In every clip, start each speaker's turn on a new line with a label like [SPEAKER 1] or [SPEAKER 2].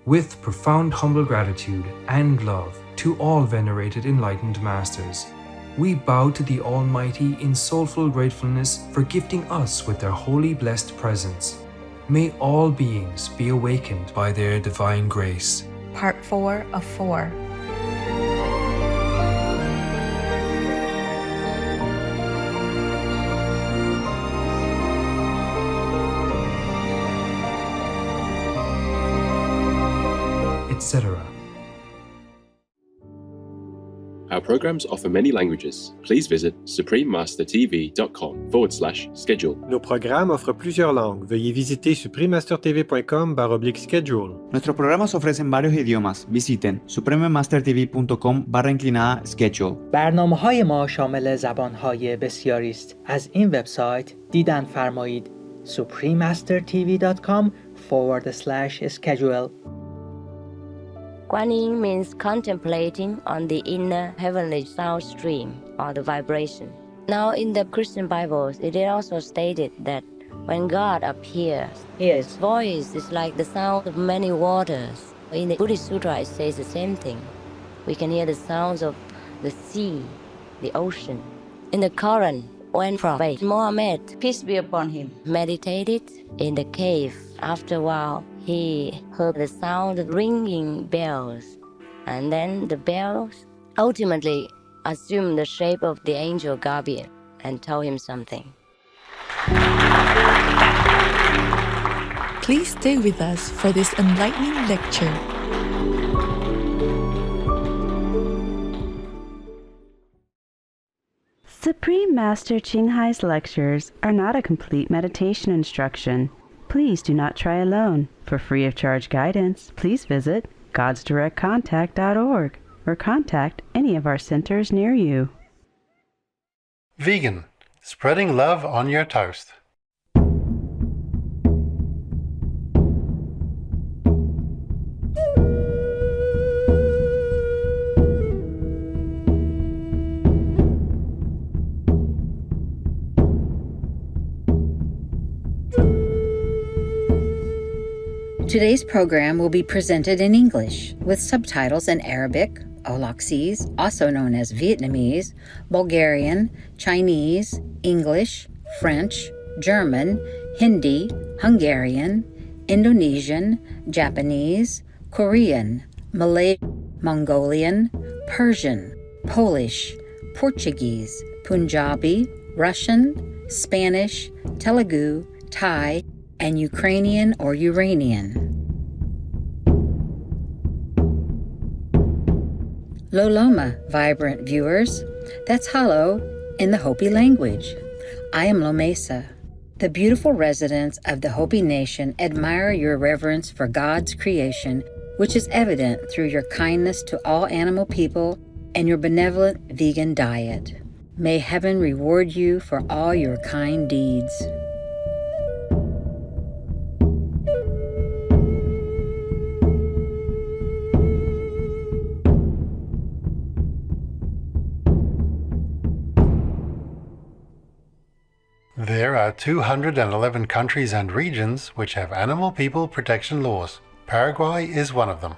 [SPEAKER 1] With profound humble gratitude and love to all venerated enlightened masters, we bow to the Almighty in soulful gratefulness for gifting us with their holy blessed presence. May all beings be awakened by their divine grace.
[SPEAKER 2] Part 4 of 4.
[SPEAKER 1] Etc.
[SPEAKER 3] Our programs offer many languages. Please visit suprememastertv.com/schedule.
[SPEAKER 4] Nos programas offrent plusieurs langues. Veuillez visiter suprememastertv.com/schedule.
[SPEAKER 5] Nuestros programas ofrecen varios idiomas. Visiten suprememastertv.com/schedule.
[SPEAKER 6] برنامه‌های ما شامل زبان‌های بسیاری است. از این وبسایت دیدن فرمایید suprememastertv.com/schedule.
[SPEAKER 7] Guanyin means contemplating on the inner heavenly sound stream or the vibration. Now in the Christian Bibles, it is also stated that when God appears, his voice is like the sound of many waters. In the Buddhist Sutra, it says the same thing. We can hear the sounds of the sea, the ocean. In the Quran, when Prophet Muhammad, peace be upon him, meditated in the cave, after a while, he heard the sound of ringing bells, and then the bells ultimately assumed the shape of the angel Gabriel and told him something.
[SPEAKER 2] Please stay with us for this enlightening lecture.
[SPEAKER 8] Supreme Master Ching Hai's lectures are not a complete meditation instruction. Please do not try alone. For free of charge guidance, please visit godsdirectcontact.org or contact any of our centers near you.
[SPEAKER 9] Vegan, spreading love on your toast.
[SPEAKER 10] Today's program will be presented in English with subtitles in Arabic, Aulacese, also known as Vietnamese, Bulgarian, Chinese, English, French, German, Hindi, Hungarian, Indonesian, Japanese, Korean, Malay, Mongolian, Persian, Polish, Portuguese, Punjabi, Russian, Spanish, Telugu, Thai, and Ukrainian or Uranian. Loloma, vibrant viewers. That's hello in the Hopi language. I am Lomesa. The beautiful residents of the Hopi Nation admire your reverence for God's creation, which is evident through your kindness to all animal people and your benevolent vegan diet. May heaven reward you for all your kind deeds.
[SPEAKER 9] There are 211 countries and regions which have animal people protection laws. Paraguay is one of them.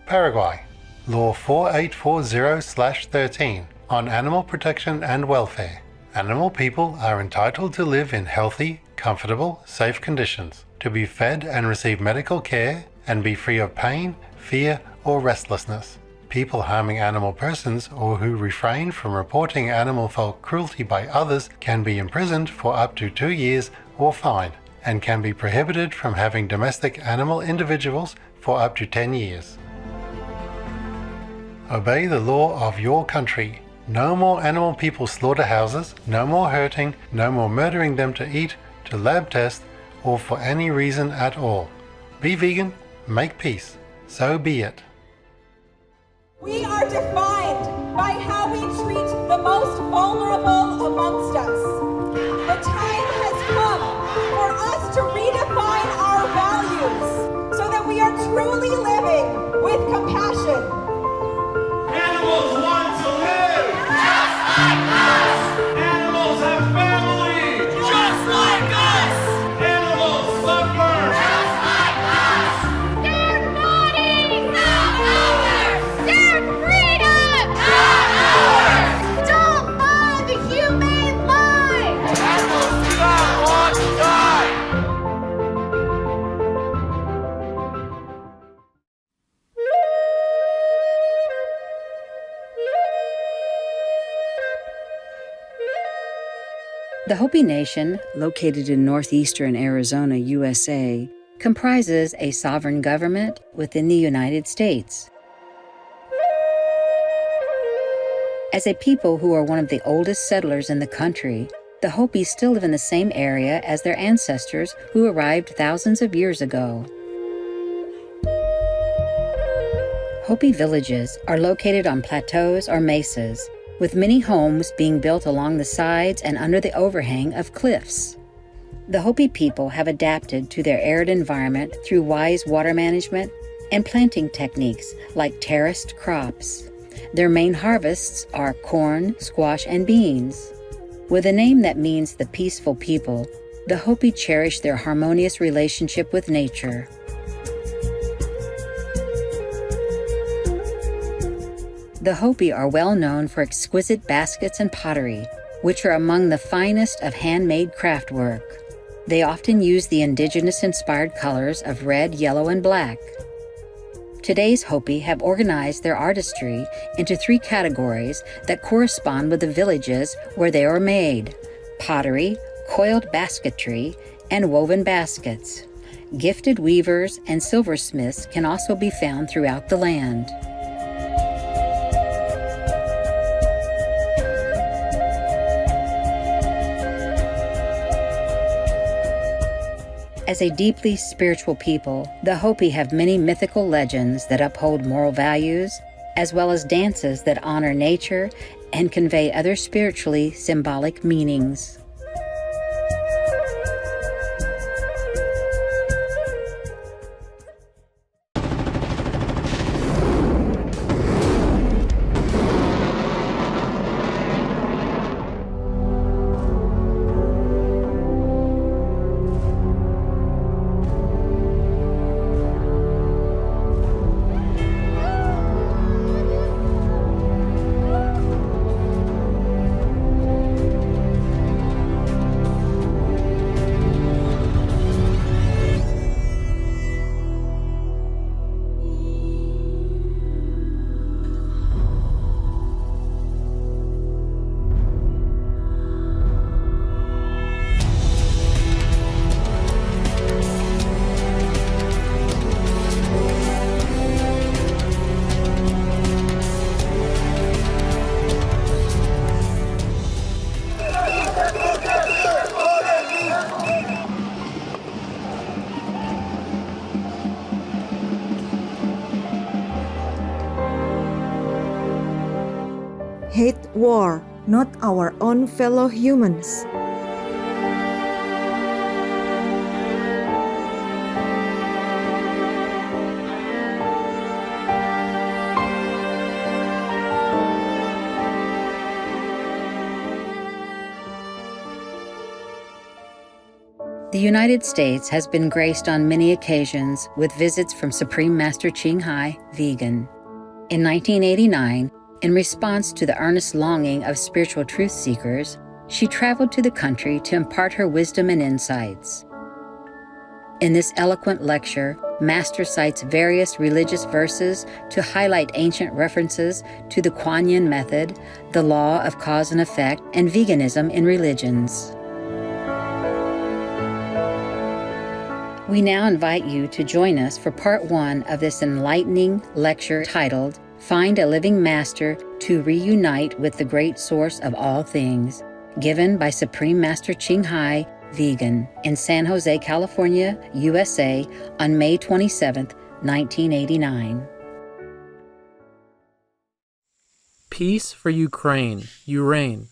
[SPEAKER 9] Paraguay, Law 4840/13 on animal protection and welfare. Animal people are entitled to live in healthy, comfortable, safe conditions, to be fed and receive medical care, and be free of pain, fear, or restlessness. People harming animal persons or who refrain from reporting animal fault cruelty by others can be imprisoned for up to 2 years or fined, and can be prohibited from having domestic animal individuals for up to 10 years. Obey the law of your country. No more animal people slaughterhouses, no more hurting, no more murdering them to eat, to lab test, or for any reason at all. Be vegan, make peace. So be it.
[SPEAKER 11] We are defined by how we treat the most vulnerable amongst us. The time has come for us to redefine our values so that we are truly living with compassion.
[SPEAKER 12] Animals want to live just like us. Animals have families just like us. Animals suffer just like us. They're
[SPEAKER 10] The Hopi Nation, located in northeastern Arizona, USA, comprises a sovereign government within the United States. As a people who are one of the oldest settlers in the country, the Hopi still live in the same area as their ancestors who arrived thousands of years ago. Hopi villages are located on plateaus or mesas, with many homes being built along the sides and under the overhang of cliffs. The Hopi people have adapted to their arid environment through wise water management and planting techniques like terraced crops. Their main harvests are corn, squash, and beans. With a name that means the peaceful people, the Hopi cherish their harmonious relationship with nature. The Hopi are well known for exquisite baskets and pottery, which are among the finest of handmade craftwork. They often use the indigenous-inspired colors of red, yellow, and black. Today's Hopi have organized their artistry into 3 categories that correspond with the villages where they are made: pottery, coiled basketry, and woven baskets. Gifted weavers and silversmiths can also be found throughout the land. As a deeply spiritual people, the Hopi have many mythical legends that uphold moral values, as well as dances that honor nature and convey other spiritually symbolic meanings.
[SPEAKER 13] Hate war, not our own fellow humans.
[SPEAKER 10] The United States has been graced on many occasions with visits from Supreme Master Ching Hai, vegan. In 1989, in response to the earnest longing of spiritual truth seekers, she traveled to the country to impart her wisdom and insights. In this eloquent lecture, Master cites various religious verses to highlight ancient references to the Kuan Yin method, the law of cause and effect, and veganism in religions. We now invite you to join us for part 1 of this enlightening lecture titled, Find a Living Master to Reunite with the Great Source of All Things, given by Supreme Master Ching Hai, vegan, in San Jose, California, USA, on May 27, 1989.
[SPEAKER 14] Peace for Ukraine, you reign.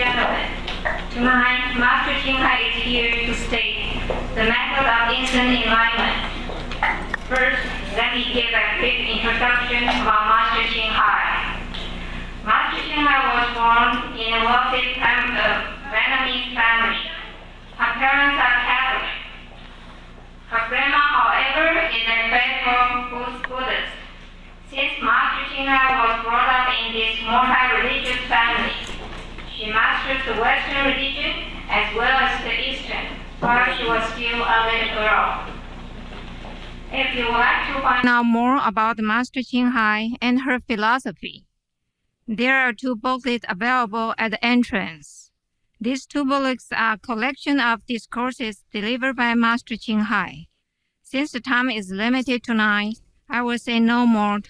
[SPEAKER 15] gentlemen, tonight Master Qinghai is here to state the method of instant enlightenment. First, let me give a quick introduction about Master Qinghai. Master Qinghai was born in a wealthy Vietnamese family. Her parents are Catholic. Her grandma, however, is a faithful Buddhist. Since Master Qinghai was brought up in this multi-religious family, she mastered the Western religion as well as the Eastern while she was still a little girl. If you would like to find out more about Master Qinghai and her philosophy, there are 2 booklets available at the entrance. These 2 booklets are a collection of discourses delivered by Master Qinghai. Since the time is limited tonight, I will say no more.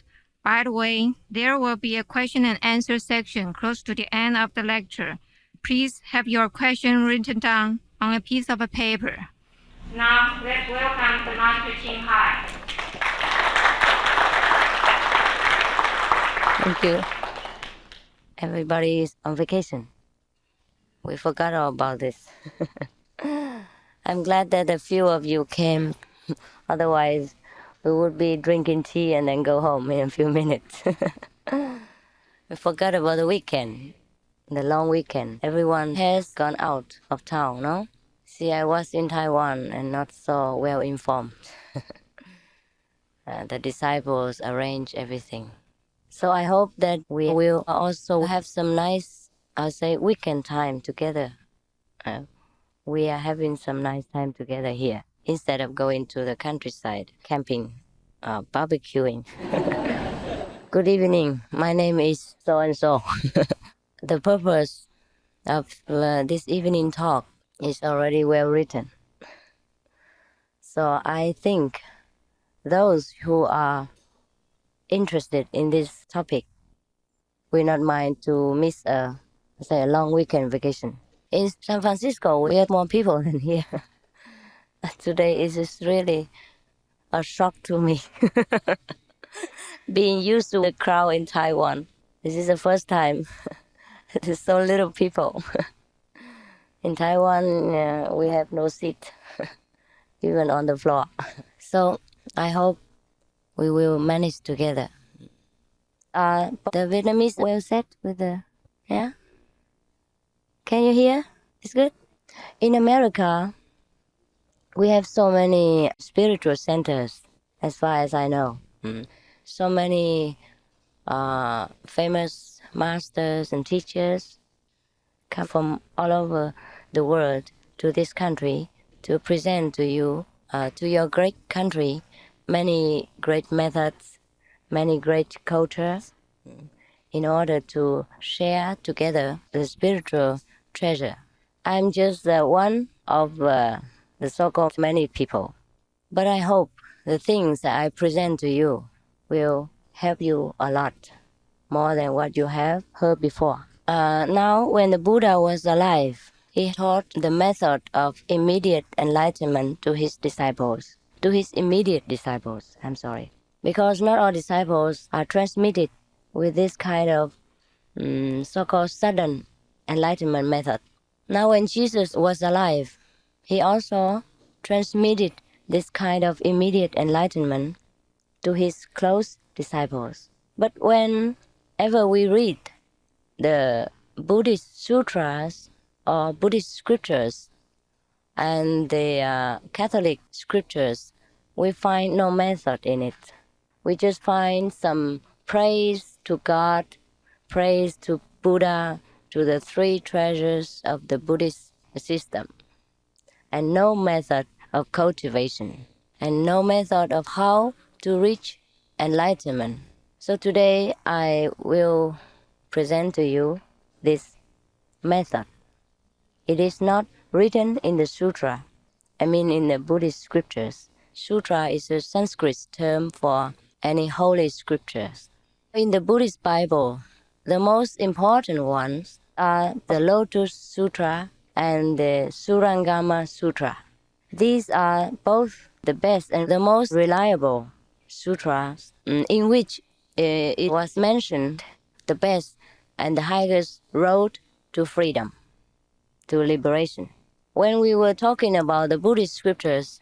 [SPEAKER 15] By the way, there will be a question and answer section close to the end of the lecture. Please have your question written down on a piece of paper. Now, let's welcome the Master Qinghai.
[SPEAKER 7] Thank you. Everybody is on vacation. We forgot all about this. I'm glad that a few of you came. Otherwise, we would be drinking tea and then go home in a few minutes. We forgot about the weekend, the long weekend. Everyone has gone out of town, no? See, I was in Taiwan and not so well informed. The disciples arranged everything. So I hope that we will also have some nice, I'll say, weekend time together. We are having some nice time together here instead of going to the countryside, camping, barbecuing. Good evening. My name is so-and-so. The purpose of this evening talk is already well written. So I think those who are interested in this topic will not mind to miss a long weekend vacation. In San Francisco, we had more people than here. Today is just really a shock to me. Being used to the crowd in Taiwan, this is the first time there's so little people. In Taiwan, we have no seat, even on the floor. So I hope we will manage together. The Vietnamese well set with the, yeah? Can you hear? It's good? In America, we have so many spiritual centers, as far as I know. So many famous masters and teachers come from all over the world to this country to present to you, to your great country, many great methods, many great cultures, in order to share together the spiritual treasure. I'm just one of the so-called many people, but I hope the things that I present to you will help you a lot, more than what you have heard before. Now, when the Buddha was alive, he taught the method of immediate enlightenment to his disciples, because not all disciples are transmitted with this kind of so-called sudden enlightenment method. Now, when Jesus was alive, he also transmitted this kind of immediate enlightenment to his close disciples. But whenever we read the Buddhist sutras or Buddhist scriptures and the Catholic scriptures, we find no method in it. We just find some praise to God, praise to Buddha, to the 3 treasures of the Buddhist system, and no method of cultivation, and no method of how to reach enlightenment. So today I will present to you this method. It is not written in the sutra, in the Buddhist scriptures. Sutra is a Sanskrit term for any holy scriptures. In the Buddhist Bible, the most important ones are the Lotus Sutra and the Surangama Sutra. These are both the best and the most reliable sutras in which it was mentioned the best and the highest road to freedom. to liberation. When we were talking about the Buddhist scriptures,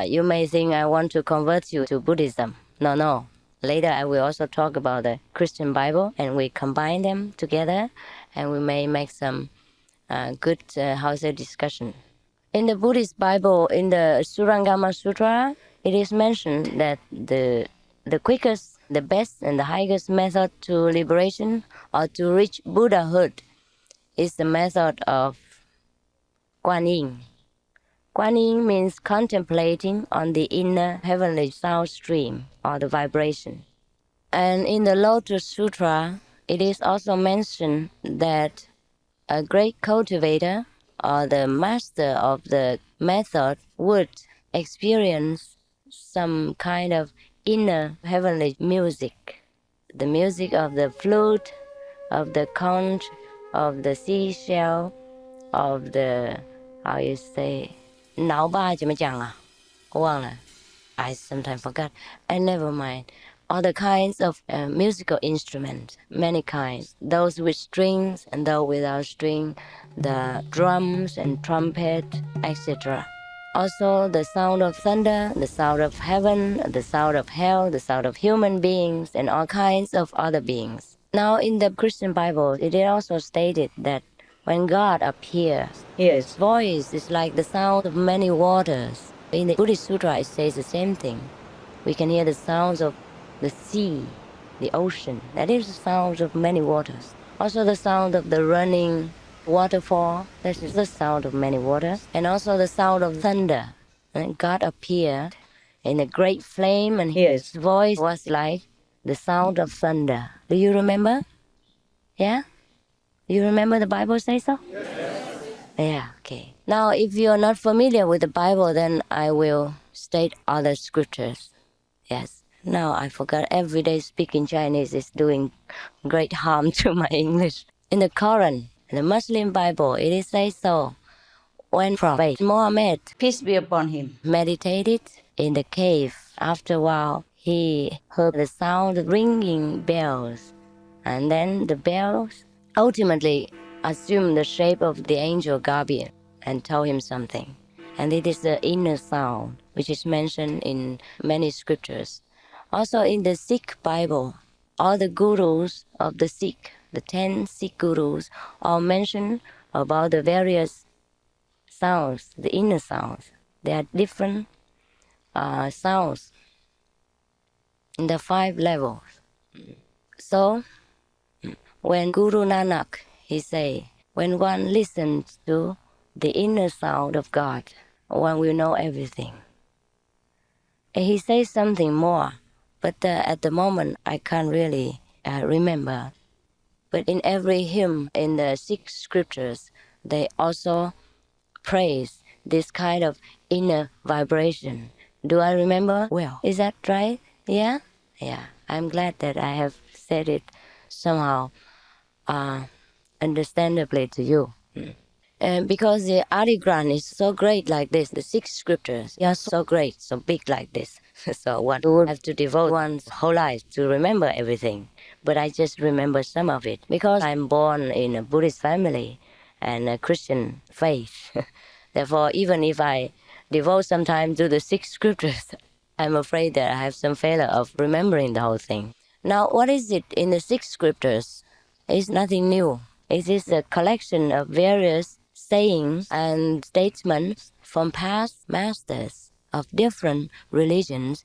[SPEAKER 7] you may think I want to convert you to Buddhism. No. Later I will also talk about the Christian Bible, and we combine them together, and we may make some good discussion. In the Buddhist Bible, in the Surangama Sutra, it is mentioned that the quickest, the best, and the highest method to liberation or to reach Buddhahood is the method of Guan Yin. Guan Yin means contemplating on the inner heavenly sound stream or the vibration. And in the Lotus Sutra, it is also mentioned that a great cultivator or the master of the method would experience some kind of inner heavenly music. The music of the flute, of the conch, of the seashell, of the, how you say, 脑吧怎么讲啊？我忘了。I sometimes forgot. And never mind. All the kinds of musical instruments, many kinds. Those with strings and those without string, the drums and trumpet, etc. Also the sound of thunder, the sound of heaven, the sound of hell, the sound of human beings, and all kinds of other beings. Now in the Christian Bible, it is also stated that when God appears, his voice is like the sound of many waters. In the Buddhist Sutra, it says the same thing. We can hear the sounds of the sea, the ocean. That is the sound of many waters. Also the sound of the running waterfall. That is the sound of many waters. And also the sound of thunder. And God appeared in a great flame, and his voice was like the sound of thunder. Do you remember? Yeah? You remember the Bible say so? Yeah, okay. Now, if you are not familiar with the Bible, then I will state other scriptures. Yes. Now, I forgot every day speaking Chinese is doing great harm to my English. In the Quran, the Muslim Bible, it is say so. When Prophet Muhammad, peace be upon him, meditated in the cave, after a while, he heard the sound of ringing bells. And then the bells ultimately assumed the shape of the angel Gabriel and told him something. And it is the inner sound, which is mentioned in many scriptures. Also in the Sikh Bible, all the gurus of the Sikh, the 10 Sikh gurus, all mention about the various sounds, the inner sounds. There are different sounds in the 5 levels. So, when Guru Nanak, he say, when one listens to the inner sound of God, one will know everything. And he says something more, but at the moment I can't really remember. But in every hymn in the Sikh scriptures, they also praise this kind of inner vibration. Do I remember well? Is that right? Yeah? Yeah. I'm glad that I have said it somehow understandably to you. And because the Adigram is so great like this, the 6 scriptures are so great, so big like this. So one would have to devote one's whole life to remember everything. But I just remember some of it because I'm born in a Buddhist family and a Christian faith. Therefore, even if I devote some time to the 6 scriptures, I'm afraid that I have some failure of remembering the whole thing. Now, what is it in the 6 scriptures? It's nothing new. It is a collection of various sayings and statements from past masters of different religions,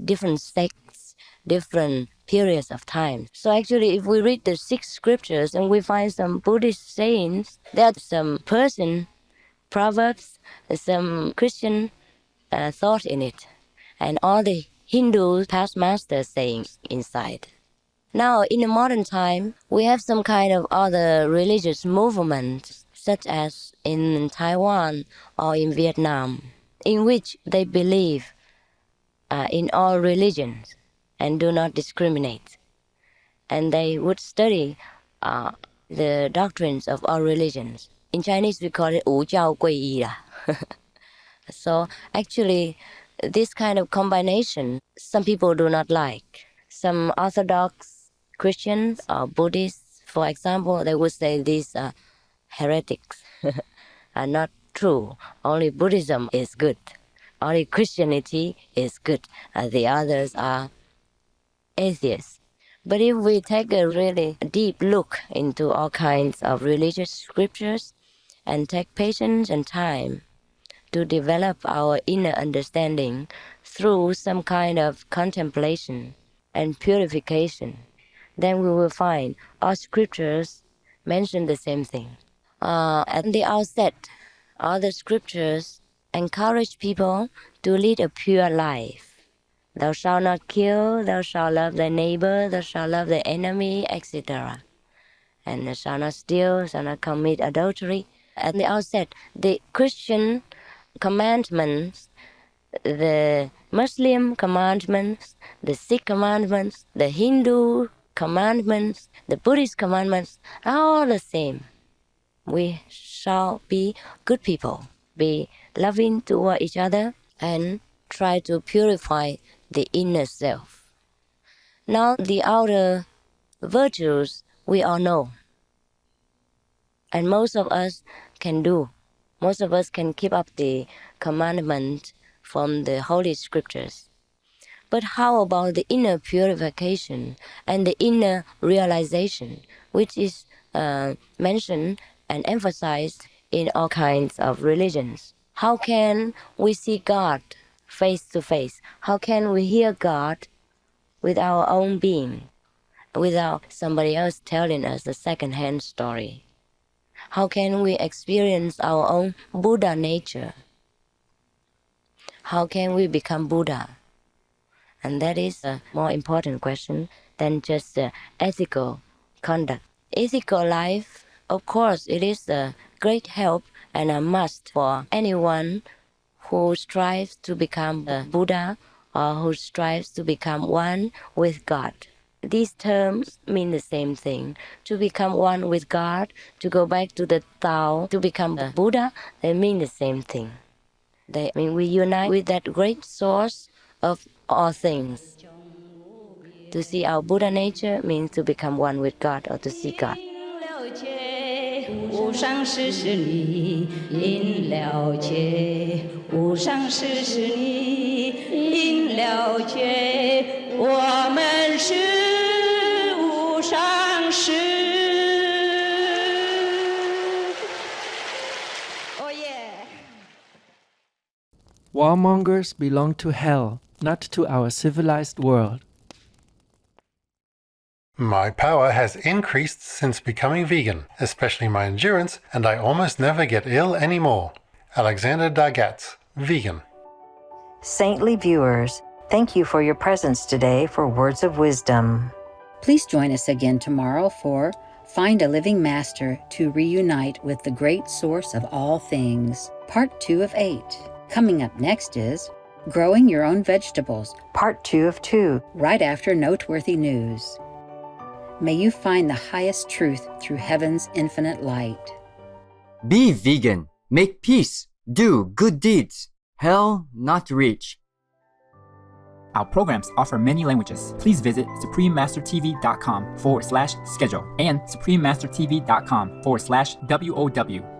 [SPEAKER 7] different sects, different periods of time. So actually, if we read the 6 scriptures and we find some Buddhist sayings, there are some Persian proverbs, some Christian thought in it, and all the Hindu past masters sayings inside. Now, in the modern time, we have some kind of other religious movements, such as in Taiwan or in Vietnam, in which they believe in all religions and do not discriminate. And they would study the doctrines of all religions. In Chinese, we call it 无教贵医啦. So actually, this kind of combination, some people do not like. Some Orthodox Christians or Buddhists, for example, they would say this heretics are not true. Only Buddhism is good. Only Christianity is good. The others are atheists. But if we take a really deep look into all kinds of religious scriptures and take patience and time to develop our inner understanding through some kind of contemplation and purification, then we will find all scriptures mention the same thing. At the outset, all the scriptures encourage people to lead a pure life. Thou shalt not kill, thou shalt love thy neighbor, thou shalt love the enemy, etc. And thou shalt not steal, shalt not commit adultery. At the outset, the Christian commandments, the Muslim commandments, the Sikh commandments, the Hindu commandments, the Buddhist commandments are all the same. We shall be good people, be loving toward each other, and try to purify the inner self. Now, the outer virtues we all know, and most of us can do. Most of us can keep up the commandment from the Holy Scriptures. But how about the inner purification and the inner realization, which is mentioned and emphasized in all kinds of religions? How can we see God face to face? How can we hear God with our own being, without somebody else telling us a second-hand story? How can we experience our own Buddha nature? How can we become Buddha? And that is a more important question than just ethical conduct. Ethical life, of course, it is a great help and a must for anyone who strives to become a Buddha or who strives to become one with God. These terms mean the same thing. To become one with God, to go back to the Tao, to become a Buddha, they mean the same thing. They mean we unite with that great source of all things. To see our Buddha nature means to become one with God or to see God.
[SPEAKER 16] 无上师是你，因了解；无上师是你，因了解。我们是无上师。Oh yeah.
[SPEAKER 17] Warmongers belong to hell, not to our civilized world.
[SPEAKER 9] My power has increased since becoming vegan, especially my endurance, and I almost never get ill anymore. Alexander Dagatz, vegan.
[SPEAKER 10] Saintly viewers, thank you for your presence today for Words of Wisdom. Please join us again tomorrow for Find a Living Master to Reunite with the Great Source of All Things, Part 2 of 8. Coming up next is Growing Your Own Vegetables, Part 2 of 2, right after Noteworthy News. May you find the highest truth through heaven's infinite light.
[SPEAKER 18] Be vegan. Make peace. Do good deeds. Hell not reach.
[SPEAKER 19] Our programs offer many languages. Please visit suprememastertv.com/schedule and suprememastertv.com/WOW.